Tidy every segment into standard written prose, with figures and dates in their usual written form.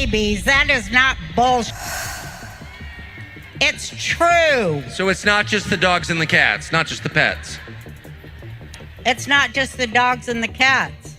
babies. That is not bullshit. It's true. So it's not just the dogs and the cats, not just the pets. It's not just the dogs and the cats.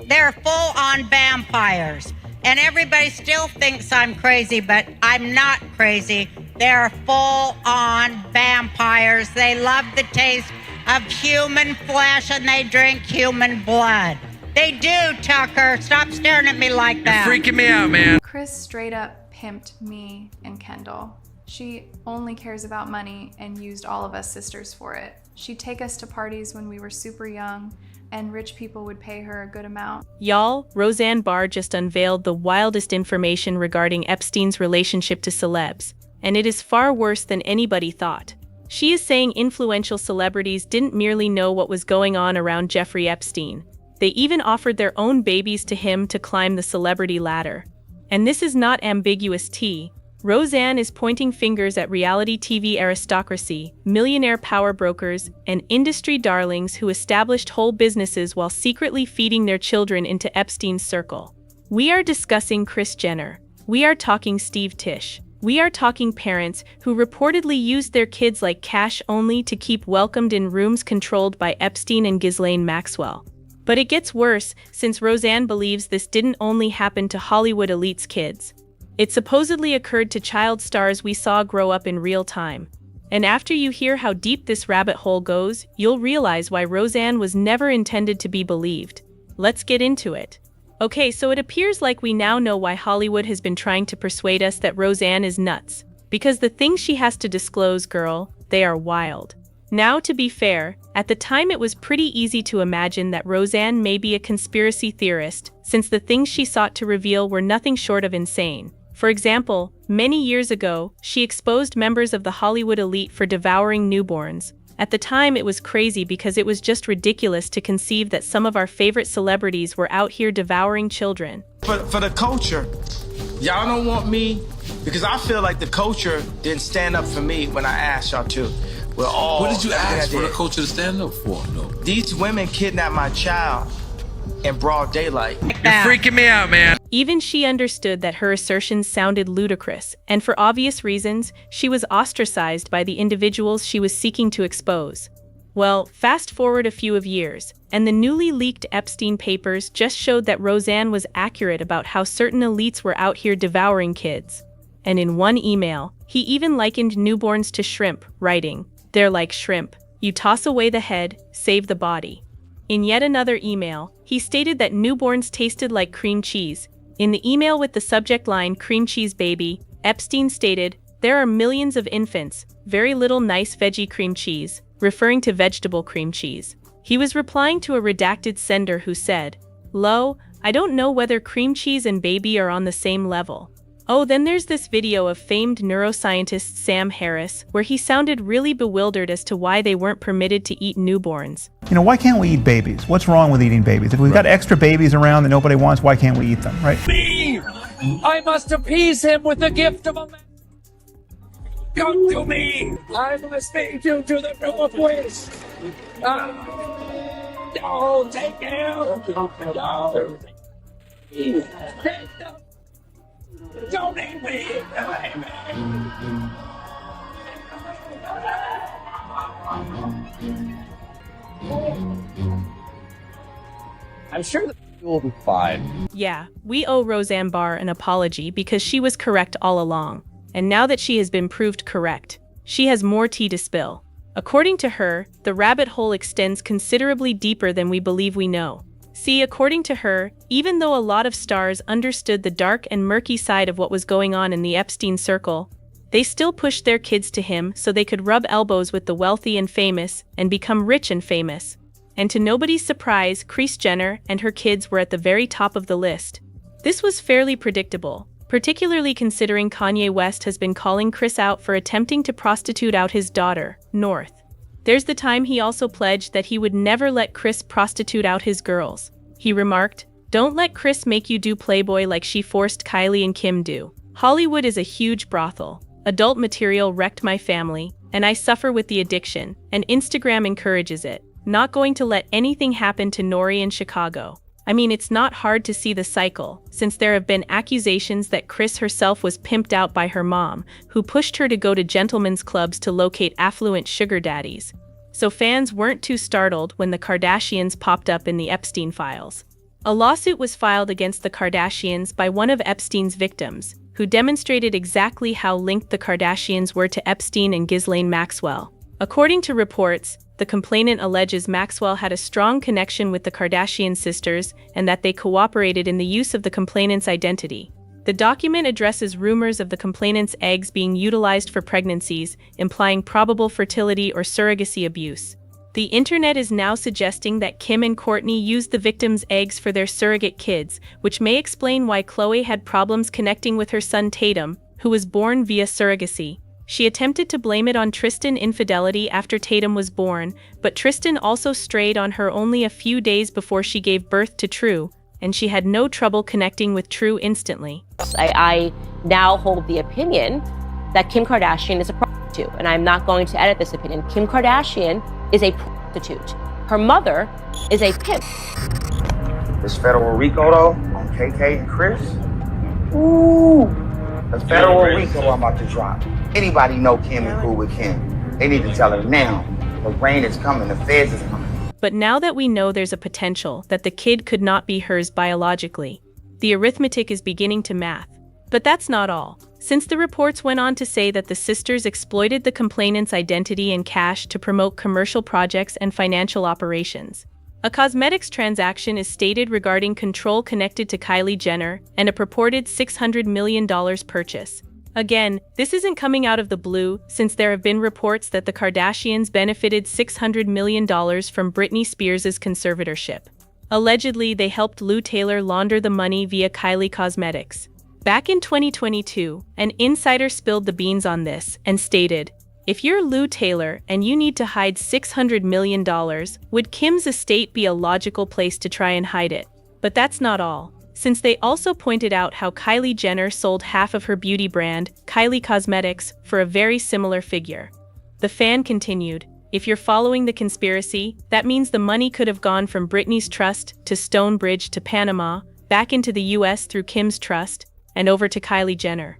They're full-on vampires. And everybody still thinks I'm crazy, but I'm not crazy. They're full-on vampires. They love the taste of human flesh and they drink human blood. They do, Tucker. Stop staring at me like that. You're freaking me out, man. Kris straight up pimped me and Kendall. She only cares about money and used all of us sisters for it. She'd take us to parties when we were super young, and rich people would pay her a good amount. Y'all, Roseanne Barr just unveiled the wildest information regarding Epstein's relationship to celebs, and it is far worse than anybody thought. She is saying influential celebrities didn't merely know what was going on around Jeffrey Epstein. They even offered their own babies to him to climb the celebrity ladder. And this is not ambiguous tea. Roseanne is pointing fingers at reality TV aristocracy, millionaire power brokers, and industry darlings who established whole businesses while secretly feeding their children into Epstein's circle. We are discussing Kris Jenner. We are talking Steve Tisch. We are talking parents who reportedly used their kids like cash only to keep welcomed in rooms controlled by Epstein and Ghislaine Maxwell. But it gets worse, since Roseanne believes this didn't only happen to Hollywood elite's kids. It supposedly occurred to child stars we saw grow up in real time. And after you hear how deep this rabbit hole goes, you'll realize why Roseanne was never intended to be believed. Let's get into it. Okay, so it appears like we now know why Hollywood has been trying to persuade us that Roseanne is nuts. Because the things she has to disclose, girl, they are wild. Now, to be fair, at the time it was pretty easy to imagine that Roseanne may be a conspiracy theorist, since the things she sought to reveal were nothing short of insane. For example, many years ago, she exposed members of the Hollywood elite for devouring newborns. At the time, it was crazy because it was just ridiculous to conceive that some of our favorite celebrities were out here devouring children. For the culture, y'all don't want me, because I feel like the culture didn't stand up for me when I asked y'all to. We're all. What did you ask for the culture to stand up for? No. These women kidnapped my child in broad daylight. You're freaking me out, man. Even she understood that her assertions sounded ludicrous, and for obvious reasons, she was ostracized by the individuals she was seeking to expose. Well, fast forward a few years, and the newly leaked Epstein papers just showed that Roseanne was accurate about how certain elites were out here devouring kids. And in one email, he even likened newborns to shrimp, writing, "They're like shrimp. You toss away the head, save the body." In yet another email, he stated that newborns tasted like cream cheese. In the email with the subject line "cream cheese baby," Epstein stated, "There are millions of infants, very little nice veggie cream cheese," referring to vegetable cream cheese. He was replying to a redacted sender who said, "Lo, I don't know whether cream cheese and baby are on the same level." Oh, then there's this video of famed neuroscientist Sam Harris, where he sounded really bewildered as to why they weren't permitted to eat newborns. You know, why can't we eat babies? What's wrong with eating babies? If we've got extra babies around that nobody wants, why can't we eat them, right? Me! I must appease him with the gift of a man. Come to me! I must take you to the room of wish. No, take him! No. Take them. Don't eat me! I'm sure that will be fine. Yeah, we owe Roseanne Barr an apology because she was correct all along. And now that she has been proved correct, she has more tea to spill. According to her, the rabbit hole extends considerably deeper than we believe we know. See, according to her, even though a lot of stars understood the dark and murky side of what was going on in the Epstein circle, they still pushed their kids to him so they could rub elbows with the wealthy and famous and become rich and famous. And to nobody's surprise, Kris Jenner and her kids were at the very top of the list. This was fairly predictable, particularly considering Kanye West has been calling Kris out for attempting to prostitute out his daughter, North. There's the time he also pledged that he would never let Kris prostitute out his girls. He remarked, "Don't let Kris make you do Playboy like she forced Kylie and Kim do. Hollywood is a huge brothel. Adult material wrecked my family, and I suffer with the addiction, and Instagram encourages it. Not going to let anything happen to Nori in Chicago." I mean, it's not hard to see the cycle, since there have been accusations that Kris herself was pimped out by her mom, who pushed her to go to gentlemen's clubs to locate affluent sugar daddies. So fans weren't too startled when the Kardashians popped up in the Epstein files. A lawsuit was filed against the Kardashians by one of Epstein's victims, who demonstrated exactly how linked the Kardashians were to Epstein and Ghislaine Maxwell. According to reports, the complainant alleges Maxwell had a strong connection with the Kardashian sisters and that they cooperated in the use of the complainant's identity. The document addresses rumors of the complainant's eggs being utilized for pregnancies, implying probable fertility or surrogacy abuse. The internet is now suggesting that Kim and Kourtney used the victims' eggs for their surrogate kids, which may explain why Khloe had problems connecting with her son Tatum, who was born via surrogacy. She attempted to blame it on Tristan infidelity after Tatum was born, but Tristan also strayed on her only a few days before she gave birth to True, and she had no trouble connecting with True instantly. I now hold the opinion that Kim Kardashian is a prostitute, and I'm not going to edit this opinion. Kim Kardashian is a prostitute. Her mother is a pimp. This federal RICO though, on KK and Kris. Ooh, the federal RICO I'm about to drop. Anybody know Kim and cool with Kim? They need to tell her now. The rain is coming, the feds is coming. But now that we know there's a potential that the kid could not be hers biologically, the arithmetic is beginning to math. But that's not all, since the reports went on to say that the sisters exploited the complainant's identity and cash to promote commercial projects and financial operations. A cosmetics transaction is stated regarding control connected to Kylie Jenner and a purported $600 million purchase. Again, this isn't coming out of the blue, since there have been reports that the Kardashians benefited $600 million from Britney Spears' conservatorship. Allegedly, they helped Lou Taylor launder the money via Kylie Cosmetics. Back in 2022, an insider spilled the beans on this and stated, "If you're Lou Taylor and you need to hide $600 million, would Kim's estate be a logical place to try and hide it?" But that's not all, since they also pointed out how Kylie Jenner sold half of her beauty brand, Kylie Cosmetics, for a very similar figure. The fan continued, "If you're following the conspiracy, that means the money could have gone from Britney's trust to Stonebridge to Panama, back into the US through Kim's trust, and over to Kylie Jenner."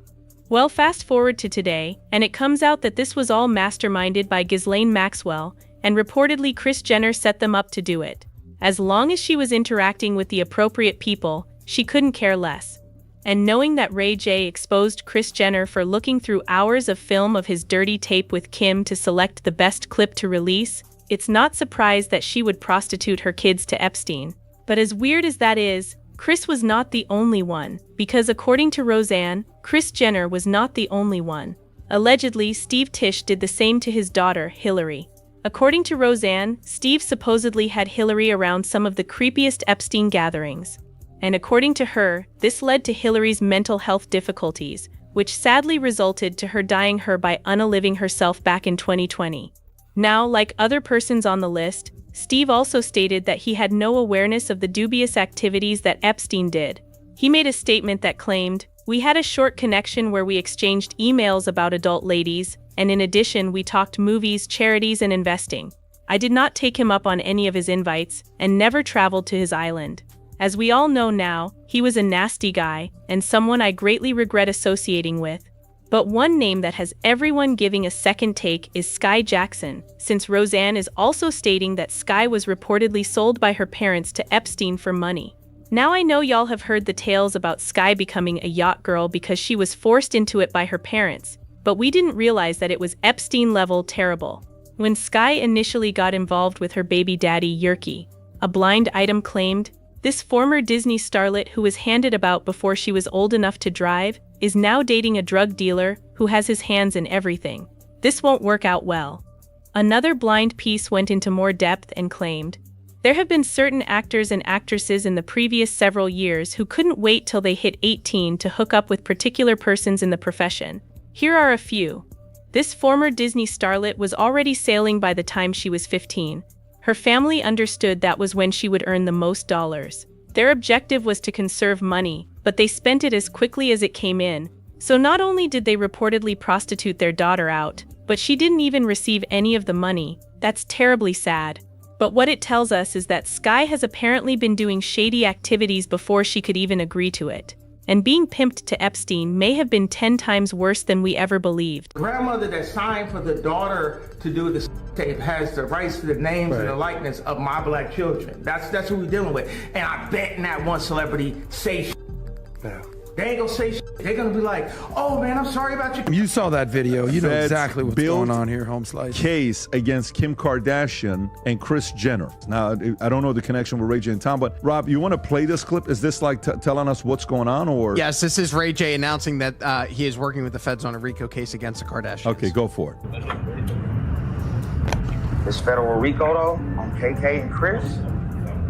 Well, fast forward to today, and it comes out that this was all masterminded by Ghislaine Maxwell, and reportedly Kris Jenner set them up to do it. As long as she was interacting with the appropriate people, she couldn't care less. And knowing that Ray J exposed Kris Jenner for looking through hours of film of his dirty tape with Kim to select the best clip to release, it's not surprised that she would prostitute her kids to Epstein. But as weird as that is, Kris was not the only one, because according to Roseanne, Kris Jenner was not the only one. Allegedly, Steve Tisch did the same to his daughter, Hillary. According to Roseanne, Steve supposedly had Hillary around some of the creepiest Epstein gatherings. And according to her, this led to Hillary's mental health difficulties, which sadly resulted to her dying by unaliving herself back in 2020. Now, like other persons on the list, Steve also stated that he had no awareness of the dubious activities that Epstein did. He made a statement that claimed, "We had a short connection where we exchanged emails about adult ladies, and in addition we talked movies, charities, and investing. I did not take him up on any of his invites, and never traveled to his island." As we all know now, he was a nasty guy, and someone I greatly regret associating with. But one name that has everyone giving a second take is Sky Jackson, since Roseanne is also stating that Sky was reportedly sold by her parents to Epstein for money. Now I know y'all have heard the tales about Sky becoming a yacht girl because she was forced into it by her parents, but we didn't realize that it was Epstein-level terrible. When Sky initially got involved with her baby daddy Yerky, a blind item claimed, this former Disney starlet who was handed about before she was old enough to drive is now dating a drug dealer who has his hands in everything. This won't work out well. Another blind piece went into more depth and claimed, there have been certain actors and actresses in the previous several years who couldn't wait till they hit 18 to hook up with particular persons in the profession. Here are a few. This former Disney starlet was already sailing by the time she was 15. Her family understood that was when she would earn the most dollars. Their objective was to conserve money, but they spent it as quickly as it came in. So not only did they reportedly prostitute their daughter out, but she didn't even receive any of the money. That's terribly sad. But what it tells us is that Sky has apparently been doing shady activities before she could even agree to it. And being pimped to Epstein may have been 10 times worse than we ever believed. Grandmother that signed for the daughter to do the tape has the rights to the names and the likeness of my black children. That's who we're dealing with. And I bet not one celebrity say Yeah. They ain't gonna say shit. They're gonna be like, oh man, I'm sorry about you. You saw that video. You know Feds exactly what's built going on here, home slice. Case against Kim Kardashian and Kris Jenner. Now, I don't know the connection with Ray J and Tom, but Rob, you want to play this clip? Is this like telling us what's going on, or? Yes, this is Ray J announcing that he is working with the feds on a RICO case against the Kardashians. Okay, go for it. This federal RICO though on KK and Kris.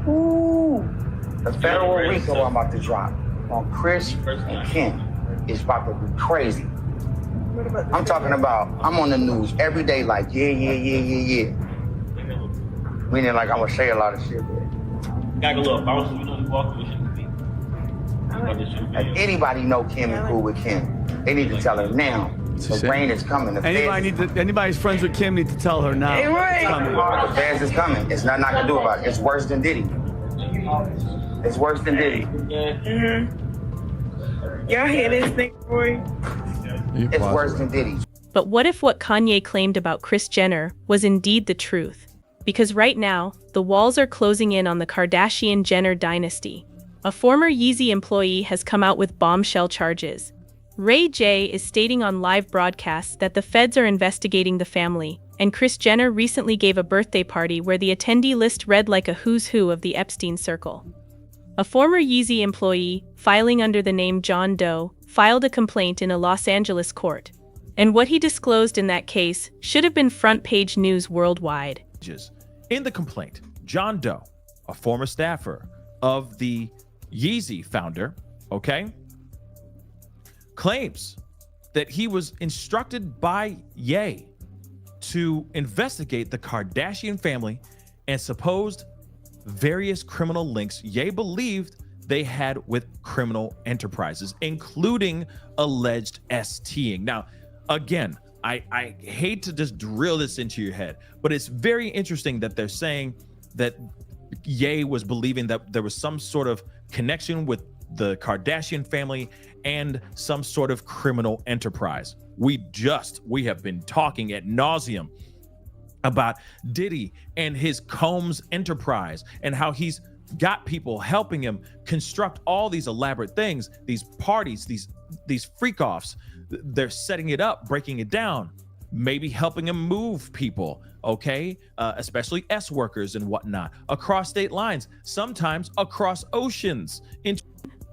Ooh, the federal RICO I'm about to drop on Kris and Kim is about to be crazy. I'm talking about, I'm on the news every day like, yeah. Meaning like I'm gonna say a lot of shit, but Got a little bounce, you know, you walk with like anybody know Kim and cool with Kim. They need to tell her now. The rain is coming. The Anybody's friends with Kim need to tell her now. it's coming. The feds is coming. It's nothing I can do about it. It's worse than Diddy. It's worse than Diddy. Y'all hear this thing, boy? It's worse than Diddy. But what if what Kanye claimed about Kris Jenner was indeed the truth? Because right now, the walls are closing in on the Kardashian-Jenner dynasty. A former Yeezy employee has come out with bombshell charges. Ray J is stating on live broadcasts that the feds are investigating the family, and Kris Jenner recently gave a birthday party where the attendee list read like a who's who of the Epstein circle. A former Yeezy employee, filing under the name John Doe, filed a complaint in a Los Angeles court. And what he disclosed in that case should have been front-page news worldwide. In the complaint, John Doe, a former staffer of the Yeezy founder, claims that he was instructed by Ye to investigate the Kardashian family and supposed various criminal links Ye believed they had with criminal enterprises, including alleged STing. Now, again, I hate to just drill this into your head, but it's very interesting that they're saying that Ye was believing that there was some sort of connection with the Kardashian family and some sort of criminal enterprise. We have been talking ad nauseum about Diddy and his Combs enterprise and how he's got people helping him construct all these elaborate things, these parties, these freak-offs. They're setting it up, breaking it down, maybe helping him move people, especially S workers and whatnot, across state lines, sometimes across oceans.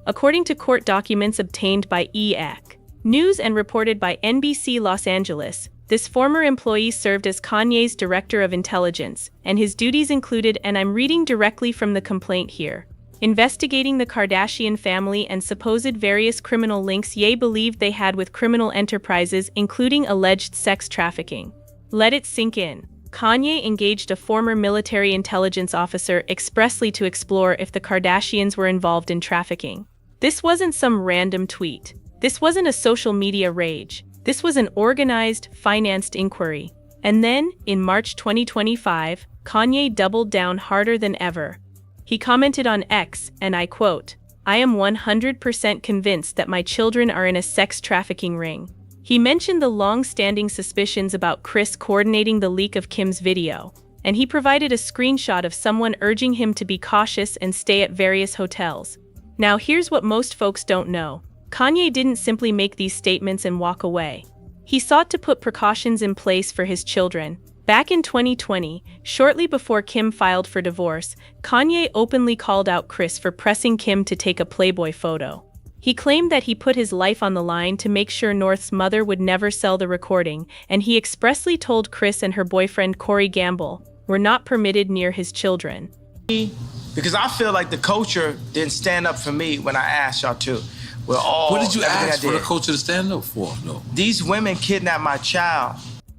According to court documents obtained by EEC News and reported by NBC Los Angeles, this former employee served as Kanye's director of intelligence, and his duties included, and I'm reading directly from the complaint here, investigating the Kardashian family and supposed various criminal links Ye believed they had with criminal enterprises, including alleged sex trafficking. Let it sink in. Kanye engaged a former military intelligence officer expressly to explore if the Kardashians were involved in trafficking. This wasn't some random tweet. This wasn't a social media rage. This was an organized, financed inquiry. And then, in March 2025, Kanye doubled down harder than ever. He commented on X, and I quote, "I am 100% convinced that my children are in a sex trafficking ring." He mentioned the long-standing suspicions about Kris coordinating the leak of Kim's video, and he provided a screenshot of someone urging him to be cautious and stay at various hotels. Now here's what most folks don't know. Kanye didn't simply make these statements and walk away. He sought to put precautions in place for his children. Back in 2020, shortly before Kim filed for divorce, Kanye openly called out Kris for pressing Kim to take a Playboy photo. He claimed that he put his life on the line to make sure North's mother would never sell the recording, and he expressly told Kris and her boyfriend Corey Gamble were not permitted near his children. Because I feel like the culture didn't stand up for me when I asked y'all to. What did you ask for the culture to stand up for? No. These women kidnapped my child.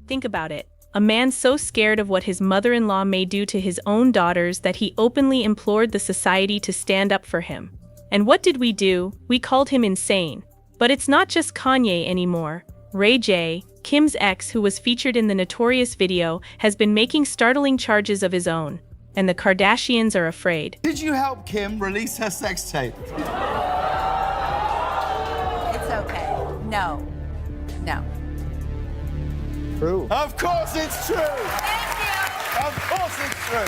Think about it. A man so scared of what his mother-in-law may do to his own daughters that he openly implored the society to stand up for him. And what did we do? We called him insane. But it's not just Kanye anymore. Ray J, Kim's ex, who was featured in the notorious video, has been making startling charges of his own. and the Kardashians are afraid. Did you help Kim release her sex tape? It's okay. No. No. True. Of course it's true. Thank you. Of course it's true.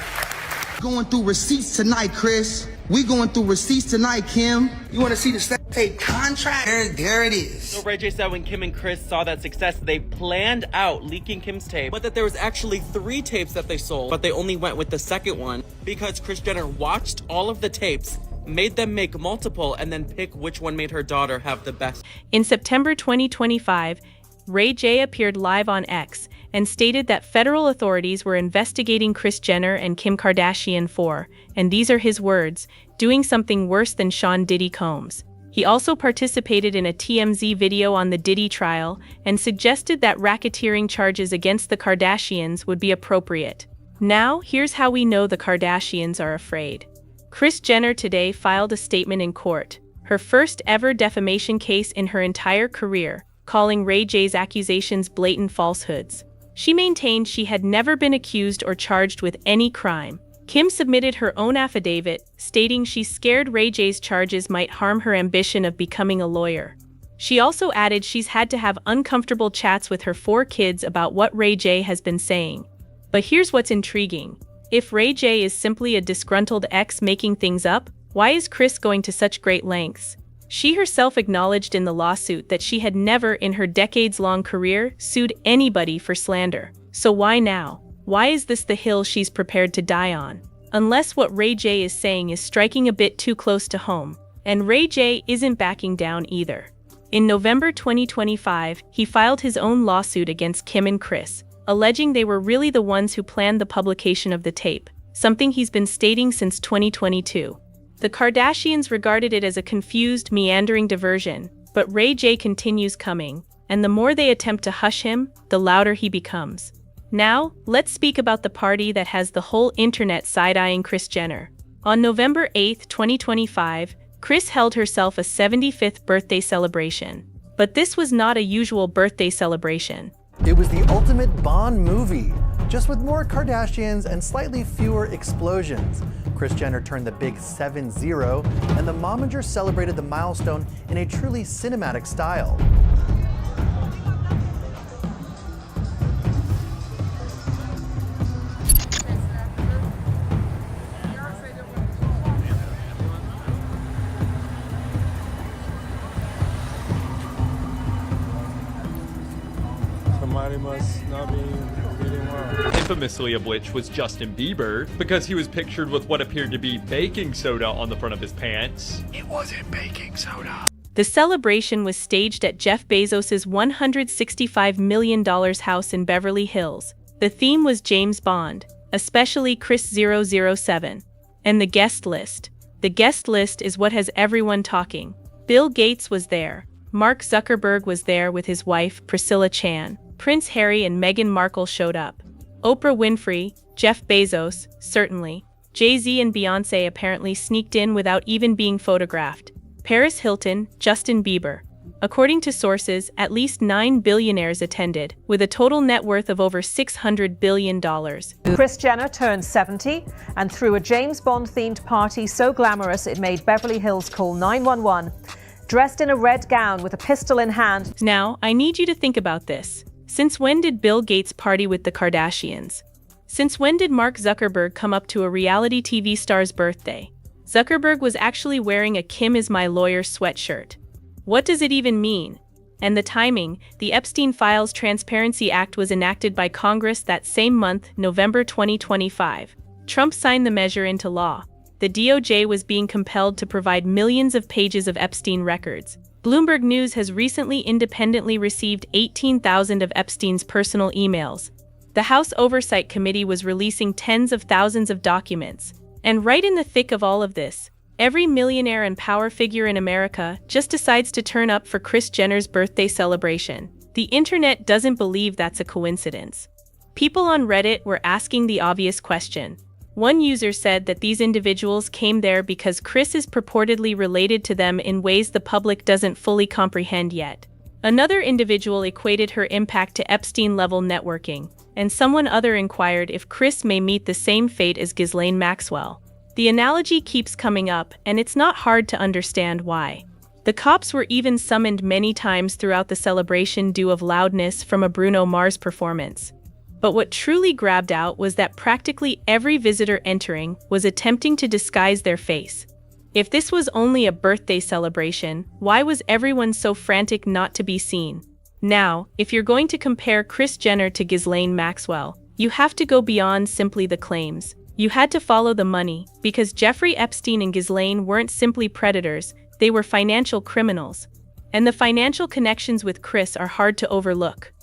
Going through receipts tonight, Kris. We going through receipts tonight, Kim. You want to see the sex tape contract? There it is. So Ray J said when Kim and Kris saw that success, they planned out leaking Kim's tape, but that there was actually 3 tapes that they sold, but they only went with the second one because Kris Jenner watched all of the tapes, made them make multiple, and then pick which one made her daughter have the best. In September 2025, Ray J appeared live on X and stated that federal authorities were investigating Kris Jenner and Kim Kardashian for, and these are his words, doing something worse than Sean Diddy Combs. He also participated in a TMZ video on the Diddy trial and suggested that racketeering charges against the Kardashians would be appropriate. Now, here's how we know the Kardashians are afraid. Kris Jenner today filed a statement in court, her first ever defamation case in her entire career, calling Ray J's accusations blatant falsehoods. She maintained she had never been accused or charged with any crime. Kim submitted her own affidavit, stating she's scared Ray J's charges might harm her ambition of becoming a lawyer. She also added she's had to have uncomfortable chats with her 4 kids about what Ray J has been saying. But here's what's intriguing. If Ray J is simply a disgruntled ex making things up, why is Kris going to such great lengths? She herself acknowledged in the lawsuit that she had never in her decades-long career sued anybody for slander. So why now? Why is this the hill she's prepared to die on? Unless what Ray J is saying is striking a bit too close to home. And Ray J isn't backing down either. In November 2025, he filed his own lawsuit against Kim and Kris, alleging they were really the ones who planned the publication of the tape, something he's been stating since 2022. The Kardashians regarded it as a confused, meandering diversion, but Ray J continues coming, and the more they attempt to hush him, the louder he becomes. Now, let's speak about the party that has the whole internet side-eyeing Kris Jenner. On November 8, 2025, Kris held herself a 75th birthday celebration. But this was not a usual birthday celebration. It was the ultimate Bond movie, just with more Kardashians and slightly fewer explosions. Kris Jenner turned the big 7-0, and the momager celebrated the milestone in a truly cinematic style. Somebody must not be feeling well. Infamously of which was Justin Bieber, because he was pictured with what appeared to be baking soda on the front of his pants. It wasn't baking soda. The celebration was staged at Jeff Bezos' $165 million house in Beverly Hills. The theme was James Bond, especially Kris 007. And the guest list. The guest list is what has everyone talking. Bill Gates was there. Mark Zuckerberg was there with his wife, Priscilla Chan. Prince Harry and Meghan Markle showed up. Oprah Winfrey, Jeff Bezos, certainly. Jay-Z and Beyoncé apparently sneaked in without even being photographed. Paris Hilton, Justin Bieber. According to sources, at least 9 billionaires attended, with a total net worth of over $600 billion. Kris Jenner turned 70 and threw a James Bond-themed party so glamorous it made Beverly Hills call 911, dressed in a red gown with a pistol in hand. Now, I need you to think about this. Since when did Bill Gates party with the Kardashians? Since when did Mark Zuckerberg come up to a reality TV star's birthday? Zuckerberg was actually wearing a Kim is my lawyer sweatshirt. What does it even mean? And the timing, the Epstein Files Transparency Act was enacted by Congress that same month, November 2025. Trump signed the measure into law. The DOJ was being compelled to provide millions of pages of Epstein records. Bloomberg News has recently independently received 18,000 of Epstein's personal emails. The House Oversight Committee was releasing tens of thousands of documents. And right in the thick of all of this, every millionaire and power figure in America just decides to turn up for Kris Jenner's birthday celebration. The internet doesn't believe that's a coincidence. People on Reddit were asking the obvious question. One user said that these individuals came there because Kris is purportedly related to them in ways the public doesn't fully comprehend yet. Another individual equated her impact to Epstein-level networking, and someone other inquired if Kris may meet the same fate as Ghislaine Maxwell. The analogy keeps coming up, and it's not hard to understand why. The cops were even summoned many times throughout the celebration due of loudness from a Bruno Mars performance. But what truly grabbed out was that practically every visitor entering was attempting to disguise their face. If this was only a birthday celebration, why was everyone so frantic not to be seen? Now, if you're going to compare Kris Jenner to Ghislaine Maxwell, you have to go beyond simply the claims. You had to follow the money, because Jeffrey Epstein and Ghislaine weren't simply predators, they were financial criminals. And the financial connections with Kris are hard to overlook.